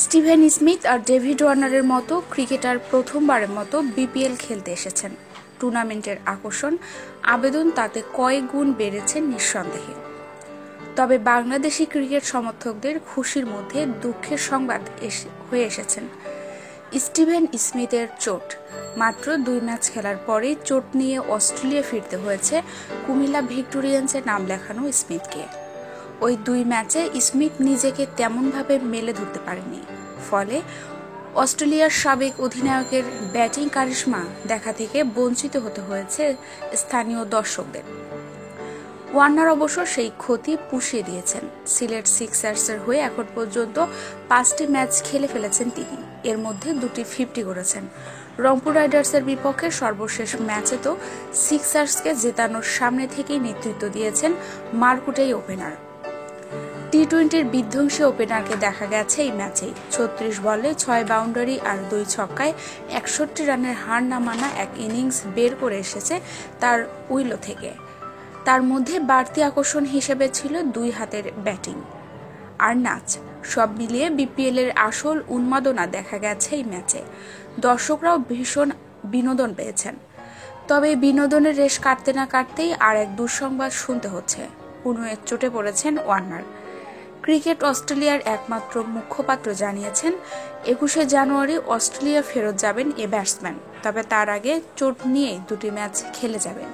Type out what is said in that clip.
Steven Smith আর David ওয়ার্নারের মতো cricketer প্রথমবারের মতো বিপিএল খেলতে এসেছেন। টুর্নামেন্টের আকর্ষণ আবেদন তাতে কয়েক গুণ বেড়েছে নিঃসন্দেহে। তবে বাংলাদেশি ক্রিকেট সমর্থকদের খুশির মধ্যে দুঃখের সংবাদ হয়ে এসেছেন। স্টিভেন স্মিথের চোট। মাত্র 2 ম্যাচ খেলার পরেই চোট নিয়ে অস্ট্রেলিয়া ফিরতে হয়েছে কুমিল্লা ভিক্টোরিয়ান্সে নাম লেখানো স্মিথকে। ওই 2 ম্যাচে স্মিথ নিজেকে তেমনভাবে মেলে ধরতে পারেনি। ফলে অস্ট্রেলিয়ার সাবেক অধিনায়কের ব্যাটিং কারিশমা দেখা থেকে বঞ্চিত হতে হয়েছে স্থানীয় দর্শকদের। ওয়ার্নার অবশ্য সেই ক্ষতি পুষিয়ে দিয়েছেন। সিলেট সিক্সার্সের হয়ে এখন পর্যন্ত 5টি ম্যাচ খেলে ফেলেছেন তিনি। এর মধ্যে 2টি 50 করেছেন। রংপুর রাইডার্সের বিপক্ষে সর্বশেষ ম্যাচে তো সিক্সার্সকে জেতানোর সামনে থেকেই নেতৃত্ব দিয়েছেন মারকুটেই ওপেনার। টি-20-র বিধ্বংসী ওপেনারকে দেখা গেছে এই ম্যাচেই। 36 বলে 6 বাউন্ডারি আর 2 ছক্কায় 61 রানের হার না মানা এক ইনিংস বের করে এসেছে তার উইলো থেকে। তার মধ্যে বাড়তি আকর্ষণ হিসেবে ছিল 2 হাতের ব্যাটিং আর নাচ। সব মিলিয়ে বিপিএল-এর আসল উন্মাদনা দেখা গেছে এই ম্যাচে। দর্শকরাও ভীষণ বিনোদন পেয়েছেন। তবে বিনোদনের রেশ কাটতে না কাটতেই আর এক দুঃসংবাদ শুনতে হচ্ছে। পুনঃ চোটে পড়েছেন ওয়ার্নার। ক্রিকেট অস্ট্রেলিয়ার একমাত্র মুখপাত্র জানিয়েছেন 21শে জানুয়ারি অস্ট্রেলিয়া ফেরত যাবেন এ ব্যাটসম্যান। তবে তার আগে চোট নিয়ে 2টি ম্যাচ খেলে যাবেন।